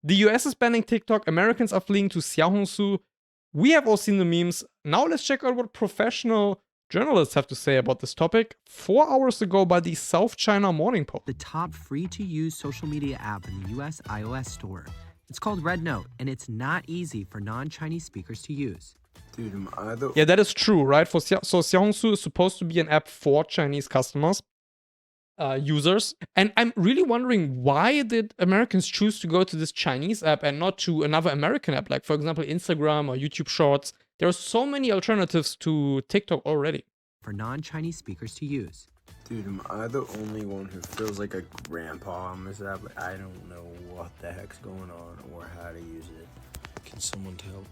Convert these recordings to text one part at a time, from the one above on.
The US is banning TikTok. Americans are fleeing to Xiaohongshu. We have all seen the memes. Now let's check out what professional journalists have to say about this topic 4 hours ago by the South China Morning Post. The top free-to-use social media app in the US iOS store. It's called RedNote, and it's not easy for non-Chinese speakers to use. Dude, yeah, that is true, right? So Xiaohongshu is supposed to be an app for Chinese customers, users. And I'm really wondering, why did Americans choose to go to this Chinese app and not to another American app, like, for example, Instagram or YouTube Shorts? There are so many alternatives to TikTok already. For non-Chinese speakers to use. Dude, am I the only one who feels like a grandpa on this app? I don't know what the heck's going on or how to use it. Can someone tell?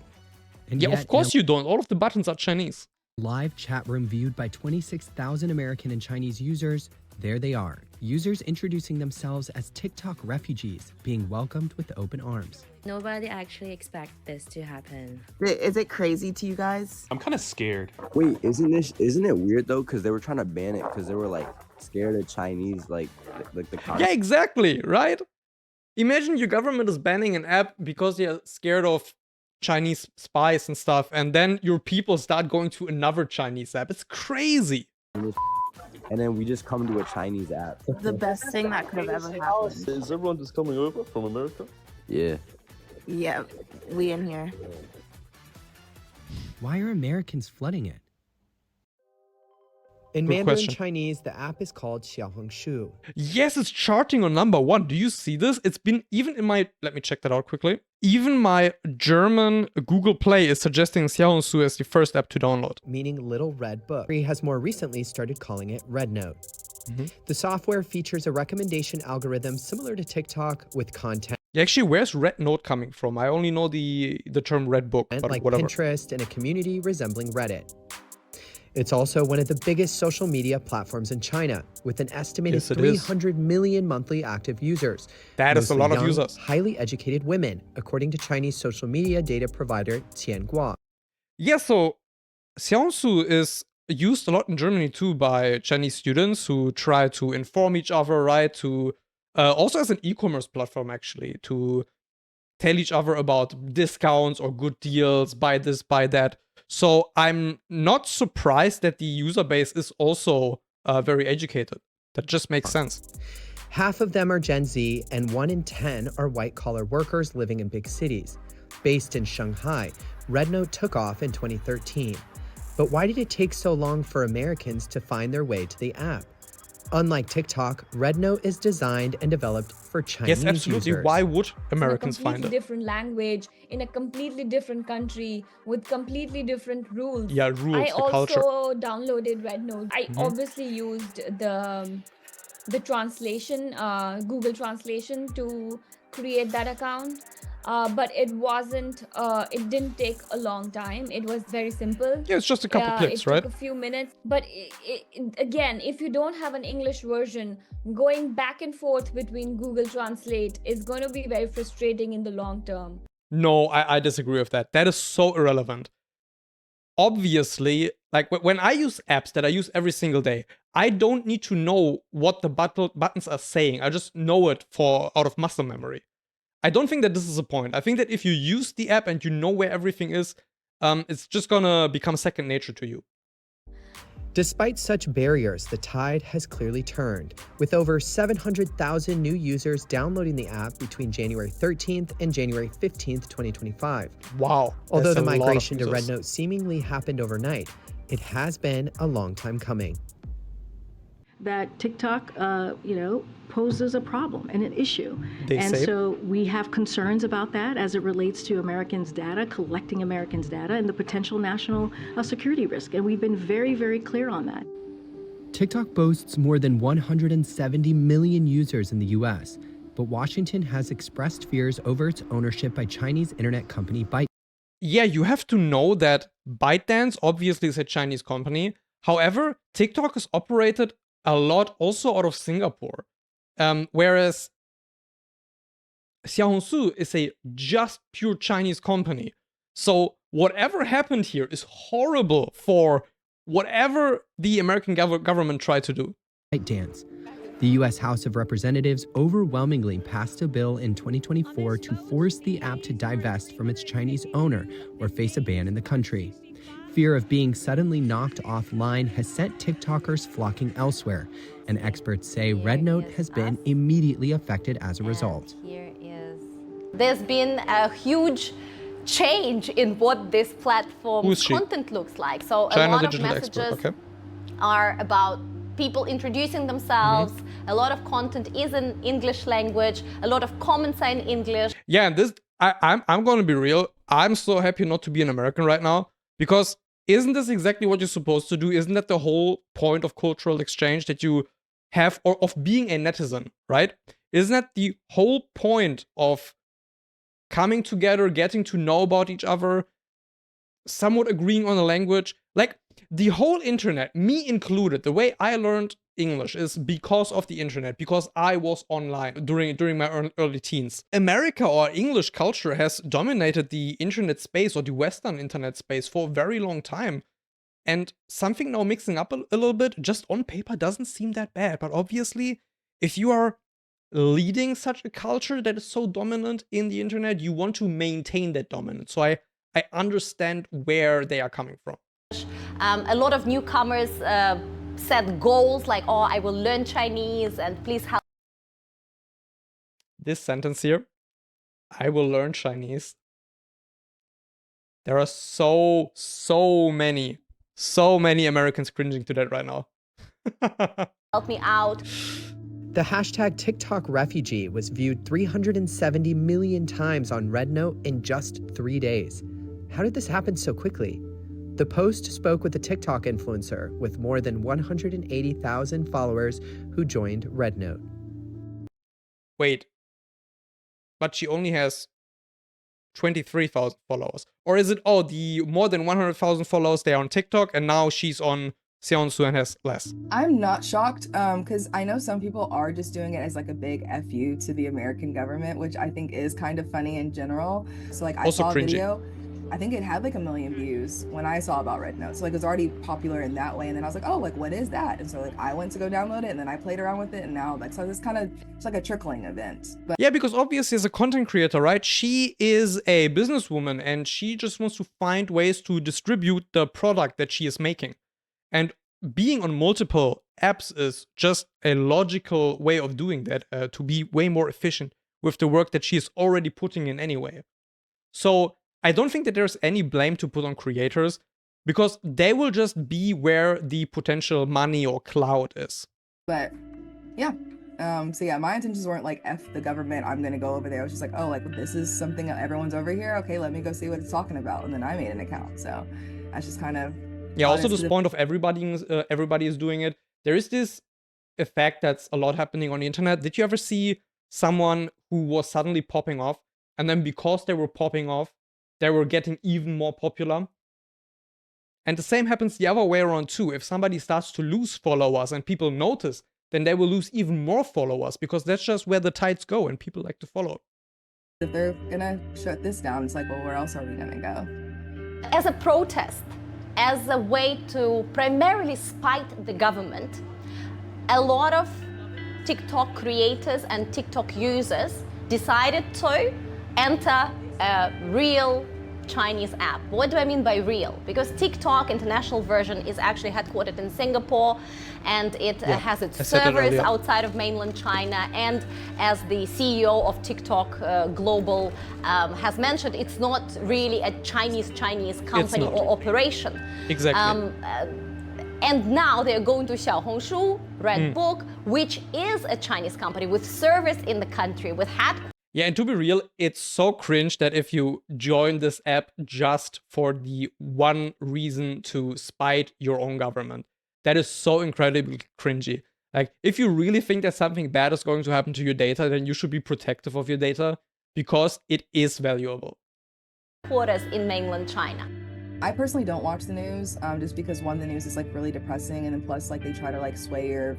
And yeah, yet, of course you don't. All of the buttons are Chinese. Live chat room viewed by 26,000 American and Chinese users. There they are. Users introducing themselves as TikTok refugees, being welcomed with open arms. Nobody actually expects this to happen. Is it crazy to you guys? I'm kind of scared. Wait, isn't it weird though? Because they were trying to ban it because they were like scared of Chinese, like the yeah, exactly, right? Imagine your government is banning an app because they're scared of Chinese spies and stuff, and then your people start going to another Chinese app. It's crazy. And then we just come to a Chinese app. The best thing that could have ever happened. Is everyone just coming over from America? Yeah. Yeah, we in here. Why are Americans flooding it? In Good Mandarin question. Chinese, the app is called Xiaohongshu. Yes, it's charting on #1. Do you see this? It's been even in my... Let me check that out quickly. Even my German Google Play is suggesting Xiaohongshu as the first app to download. Meaning Little Red Book. Has more recently started calling it RedNote. The software features a recommendation algorithm similar to TikTok with content. Yeah, actually, where's Red Note coming from? I only know the term Red Book, but like whatever. Pinterest and a community resembling Reddit. It's also one of the biggest social media platforms in China, with an estimated 300 million monthly active users. That is a lot of young, users. Highly educated women, according to Chinese social media data provider Tiangua. Yeah, so Xiaohongshu is used a lot in Germany too by Chinese students who try to inform each other, right? To also as an e-commerce platform, actually, to tell each other about discounts or good deals, buy this, buy that. So I'm not surprised that the user base is also very educated. That just makes sense. Half of them are Gen Z, and 1 in 10 are white-collar workers living in big cities. Based in Shanghai, RedNote took off in 2013. But why did it take so long for Americans to find their way to the app? Unlike TikTok, RedNote is designed and developed for Chinese Yes, absolutely. users. Why would Americans find in a completely it? different language, in a completely different country, with completely different rules. Yeah, rules, I the culture. also downloaded RedNote. I obviously used the translation, Google Translation, to create that account. But it wasn't, it didn't take a long time. It was very simple. Yeah, it's just a couple clicks, right? It took a few minutes. But again, if you don't have an English version, going back and forth between Google Translate is going to be very frustrating in the long term. No, I disagree with that. That is so irrelevant. Obviously, like when I use apps that I use every single day, I don't need to know what the buttons are saying. I just know it out of muscle memory. I don't think that this is a point. I think that if you use the app and you know where everything is, it's just gonna become second nature to you. Despite such barriers, the tide has clearly turned, with over 700,000 new users downloading the app between January 13th and January 15th, 2025. Wow. Although the migration to RedNote seemingly happened overnight, it has been a long time coming. That TikTok, poses a problem and an issue. And so we have concerns about that as it relates to Americans' data, collecting Americans' data, and the potential national security risk. And we've been very, very clear on that. TikTok boasts more than 170 million users in the US, but Washington has expressed fears over its ownership by Chinese internet company ByteDance. Yeah, you have to know that ByteDance obviously is a Chinese company. However, TikTok is operated a lot also out of Singapore. Whereas Xiaohongshu is a just pure Chinese company. So whatever happened here is horrible for whatever the American government tried to do. ByteDance. The U.S. House of Representatives overwhelmingly passed a bill in 2024 to force the app to divest from its Chinese owner or face a ban in the country. Fear of being suddenly knocked offline has sent TikTokers flocking elsewhere, and experts say Red Note has been immediately affected as a result. There's been a huge change in what this platform's content looks like. So a lot of messages are about people introducing themselves. A lot of content is in English language. A lot of comments are in English. Yeah, and this I'm going to be real. I'm so happy not to be an American right now, because isn't this exactly what you're supposed to do? Isn't that the whole point of cultural exchange that you have, or of being a netizen, right? Isn't that the whole point of coming together, getting to know about each other, somewhat agreeing on a language? Like, the whole internet, me included, the way I learned English is because of the internet, because I was online during my early teens. America, or English culture, has dominated the internet space, or the Western internet space, for a very long time. And something now mixing up a little bit, just on paper, doesn't seem that bad. But obviously, if you are leading such a culture that is so dominant in the internet, you want to maintain that dominance. So I understand where they are coming from. A lot of newcomers set goals like, oh, I will learn Chinese and please help. This sentence here, I will learn Chinese. There are so many Americans cringing to that right now. Help me out. The hashtag TikTok Refugee was viewed 370 million times on Red Note in just 3 days. How did this happen so quickly? The Post spoke with a TikTok influencer with more than 180,000 followers who joined Red Note. Wait, but she only has 23,000 followers. Or is it, oh, the more than 100,000 followers, they are on TikTok, and now she's on Xiaohongshu and has less? I'm not shocked, because I know some people are just doing it as like a big FU to the American government, which I think is kind of funny in general. So like, I saw a video, I think it had like 1 million views when I saw about Red Note. So like, it was already popular in that way. And then I was like, oh, like, what is that? And so like, I went to go download it, and then I played around with it, and now like, so it's kind of, it's like a trickling event. But yeah, because obviously as a content creator, right, she is a businesswoman, and she just wants to find ways to distribute the product that she is making. And being on multiple apps is just a logical way of doing that, to be way more efficient with the work that she is already putting in anyway. So I don't think that there's any blame to put on creators, because they will just be where the potential money or clout is. But yeah, so yeah, my intentions weren't like F the government, I'm gonna go over there. I was just like, oh, like, this is something that everyone's over here. Okay, let me go see what it's talking about. And then I made an account. So that's just kind of... Yeah, also this point of everybody is doing it. There is this effect that's a lot happening on the internet. Did you ever see someone who was suddenly popping off, and then because they were popping off, they were getting even more popular? And the same happens the other way around too. If somebody starts to lose followers and people notice, then they will lose even more followers, because that's just where the tides go and people like to follow. If they're gonna shut this down, it's like, well, where else are we gonna go? As a protest, as a way to primarily spite the government, a lot of TikTok creators and TikTok users decided to enter a real Chinese app. What do I mean by real? Because TikTok international version is actually headquartered in Singapore, and it has its servers outside of mainland China. And as the CEO of TikTok Global has mentioned, it's not really a Chinese company or operation. Exactly. And now they're going to Xiaohongshu, Red Book, which is a Chinese company with servers in the country, with headquarters. Yeah, and to be real, it's so cringe that if you join this app just for the one reason to spite your own government, that is so incredibly cringy. Like, if you really think that something bad is going to happen to your data, then you should be protective of your data, because it is valuable. Headquarters in mainland China. I personally don't watch the news, just because one, the news is like really depressing, and then plus like they try to like sway your,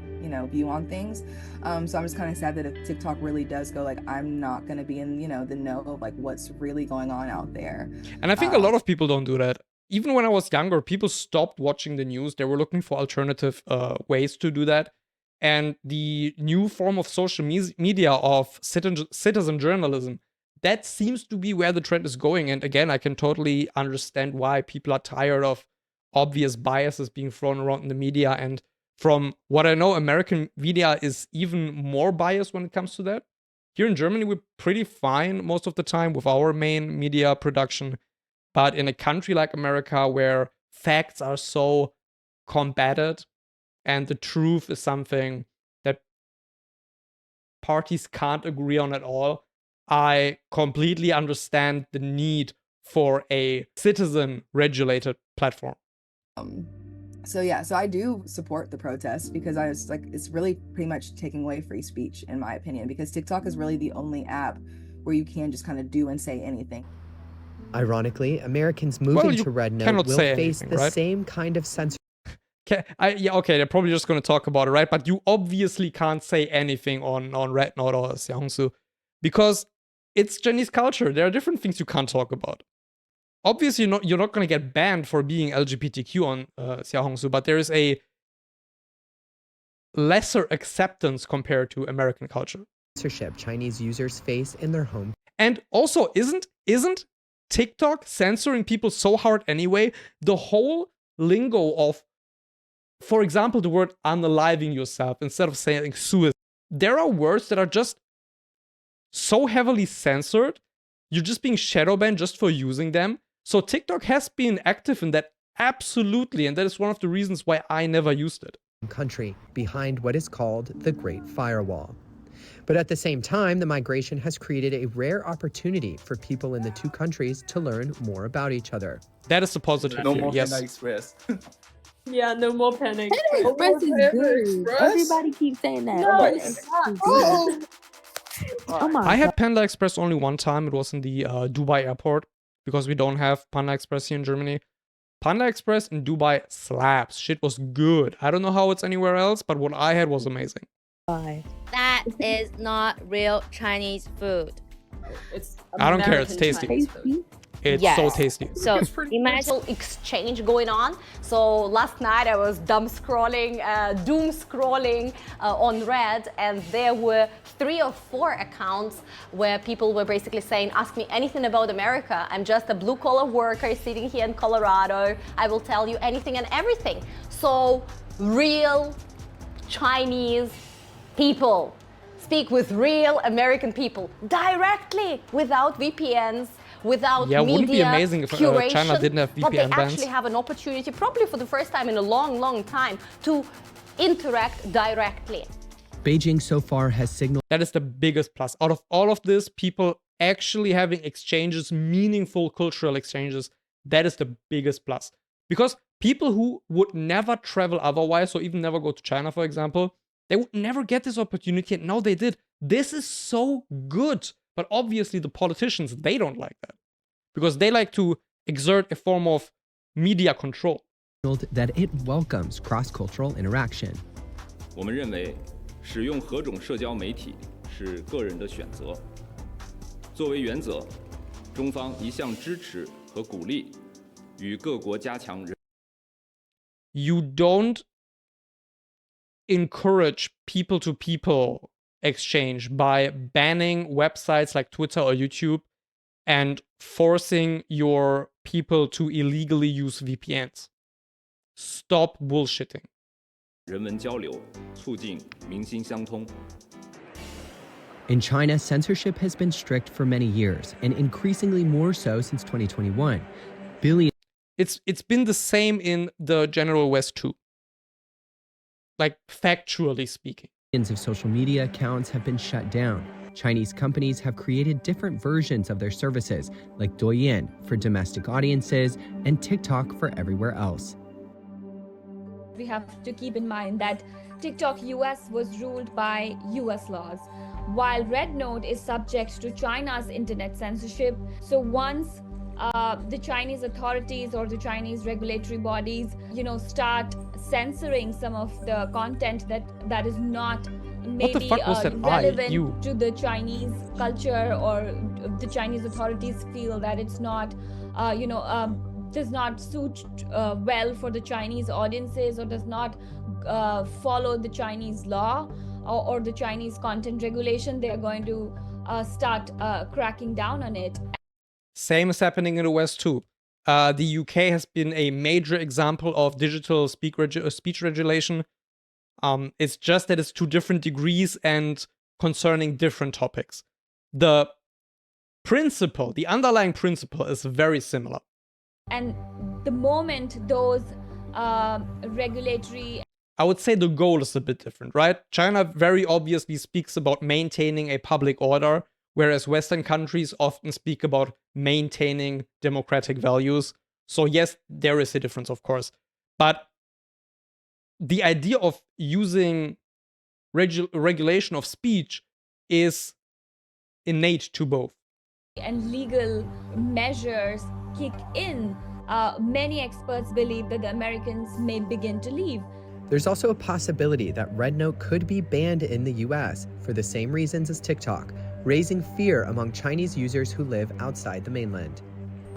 view on things. So I'm just kind of sad that if TikTok really does go like, I'm not gonna be in, the know of like what's really going on out there. And I think a lot of people don't do that. Even when I was younger, people stopped watching the news. They were looking for alternative ways to do that. and the new form of social media of citizen journalism, that seems to be where the trend is going. And again, I can totally understand why people are tired of obvious biases being thrown around in the media. And from what I know, American media is even more biased when it comes to that. Here in Germany, we're pretty fine most of the time with our main media production. But in a country like America, where facts are so combated and the truth is something that parties can't agree on at all, I completely understand the need for a citizen-regulated platform. So yeah, so I do support the protests because I was like, it's really pretty much taking away free speech, in my opinion, because TikTok is really the only app where you can just kind of do and say anything. Ironically, Americans moving to Red Note will face the same kind of censorship. Yeah, okay, they're probably just going to talk about it, right? But you obviously can't say anything on Red Note or Xiaohongshu because it's Chinese culture. There are different things you can't talk about. Obviously, you're not going to get banned for being LGBTQ on Xiaohongshu, but there is a lesser acceptance compared to American culture. Censorship Chinese users face in their home. And also, isn't TikTok censoring people so hard anyway? The whole lingo of, for example, the word unaliving yourself instead of saying suicide. There are words that are just so heavily censored. You're just being shadow banned just for using them. So TikTok has been active in that, absolutely, and that is one of the reasons why I never used it. Country behind what is called the Great Firewall. But at the same time, the migration has created a rare opportunity for people in the two countries to learn more about each other. That is the positive No here, more yes. Panda Express. Yeah, no more Panda Panda Express is good. Everybody keeps saying that. No, but it's good. Oh my I had Panda Express only one time. It was in the Dubai airport because we don't have Panda Express here in Germany. Panda Express in Dubai slaps. Shit was good. I don't know how it's anywhere else, but what I had was amazing. That is not real Chinese food. It's I don't care, it's tasty. Chinese food. It's Yes. so tasty. So imagine exchange going on. So last night I was doom scrolling on Red, and there were 3 or 4 accounts where people were basically saying, ask me anything about America. I'm just a blue collar worker sitting here in Colorado. I will tell you anything and everything. So real Chinese people speak with real American people directly without VPNs. Without Yeah, media wouldn't it be amazing if curation, China didn't have but they VPN bans? actually have an opportunity, probably for the first time in a long, long time, to interact directly. Beijing so far has signaled that is the biggest plus. Out of all of this, people actually having exchanges, meaningful cultural exchanges, that is the biggest plus. Because people who would never travel otherwise, or even never go to China, for example, they would never get this opportunity, and now they did. This is so good. But obviously the politicians, they don't like that. Because they like to exert a form of media control. that it welcomes cross-cultural interaction. 我们认为，使用何种社交媒体是个人的选择。作为原则，中方一向支持和鼓励与各国加强人。You don't encourage people-to-people exchange by banning websites like Twitter or YouTube and forcing your people to illegally use VPNs. Stop bullshitting. 人文交流，促进民心相通。 In China, censorship has been strict for many years, and increasingly more so since 2021. It's been the same in the general West too. Like, factually speaking. Millions of social media accounts have been shut down. Chinese companies have created different versions of their services, like Douyin for domestic audiences and TikTok for everywhere else. We have to keep in mind that TikTok US was ruled by US laws, while Red Note is subject to China's internet censorship. So once the Chinese authorities or the Chinese regulatory bodies, start censoring some of the content that is not maybe relevant to the Chinese culture, or the Chinese authorities feel that it's not, does not suit well for the Chinese audiences, or does not follow the Chinese law or the Chinese content regulation, they are going to start cracking down on it. Same is happening in the West too. The UK has been a major example of digital speech regulation. It's just that it's to different degrees and concerning different topics. The principle, the underlying principle, is very similar. And the moment those regulatory... I would say the goal is a bit different, right? China very obviously speaks about maintaining a public order, whereas Western countries often speak about maintaining democratic values. So yes, there is a difference, of course. But the idea of using regulation of speech is innate to both. And legal measures kick in, many experts believe that the Americans may begin to leave. There's also a possibility that Red Note could be banned in the US for the same reasons as TikTok, raising fear among Chinese users who live outside the mainland.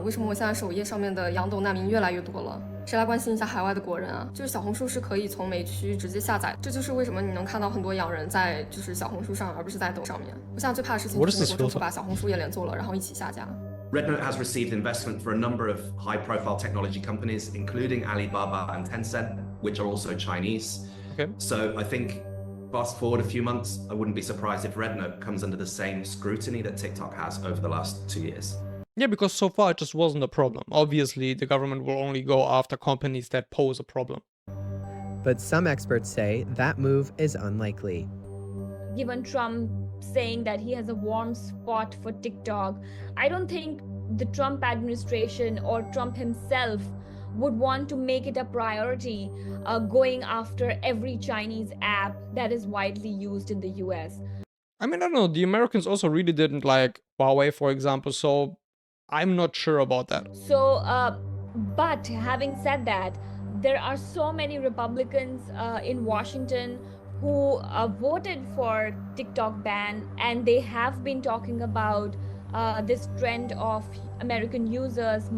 为什么我现在首页上面的洋抖难民越来越多了？谁来关心一下海外的国人啊？就是小红书是可以从美区直接下载，这就是为什么你能看到很多洋人在就是小红书上，而不是在抖上面。我现在最怕的事情就是美国政府把小红书也连坐了，然后一起下架。Red Note has received investment for a number of high-profile technology companies, including Alibaba and Tencent, which are also Chinese. Okay. So I think, fast forward a few months, I wouldn't be surprised if Red Note comes under the same scrutiny that TikTok has over the last 2 years. Yeah, because so far it just wasn't a problem. Obviously, the government will only go after companies that pose a problem. But some experts say that move is unlikely. Given Trump saying that he has a warm spot for TikTok, I don't think the Trump administration or Trump himself would want to make it a priority going after every Chinese app that is widely used in the US. I mean, I don't know, the Americans also really didn't like Huawei, for example, so I'm not sure about that. So, but having said that, there are so many Republicans in Washington who voted for TikTok ban, and they have been talking about this trend of American users.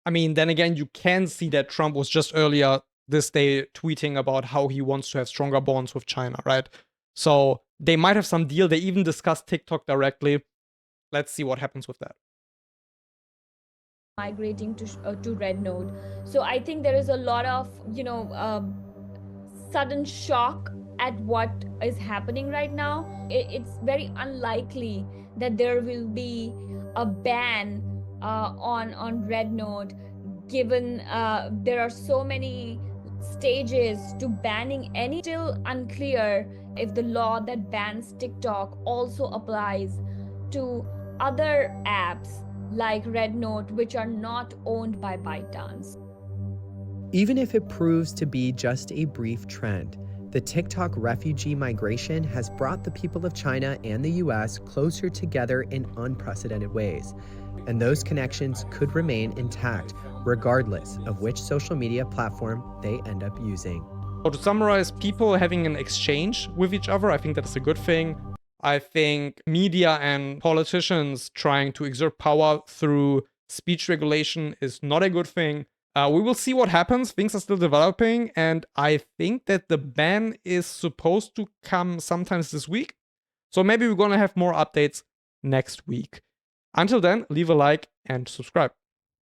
I mean, then again, you can see that Trump was just earlier this day tweeting about how he wants to have stronger bonds with China, right? So they might have some deal. They even discussed TikTok directly. Let's see what happens with that. Migrating to Red Note. So I think there is a lot of, sudden shock at what is happening right now. It's very unlikely that there will be a ban on Red Note, given there are so many stages to banning any. Still unclear if the law that bans TikTok also applies to other apps like Red Note, which are not owned by ByteDance. Even if it proves to be just a brief trend, the TikTok refugee migration has brought the people of China and the US closer together in unprecedented ways. And those connections could remain intact, regardless of which social media platform they end up using. So to summarize, people having an exchange with each other, I think that's a good thing. I think media and politicians trying to exert power through speech regulation is not a good thing. We will see what happens. Things are still developing, and I think that the ban is supposed to come sometimes this week. So maybe we're gonna have more updates next week. Until then, leave a like and subscribe.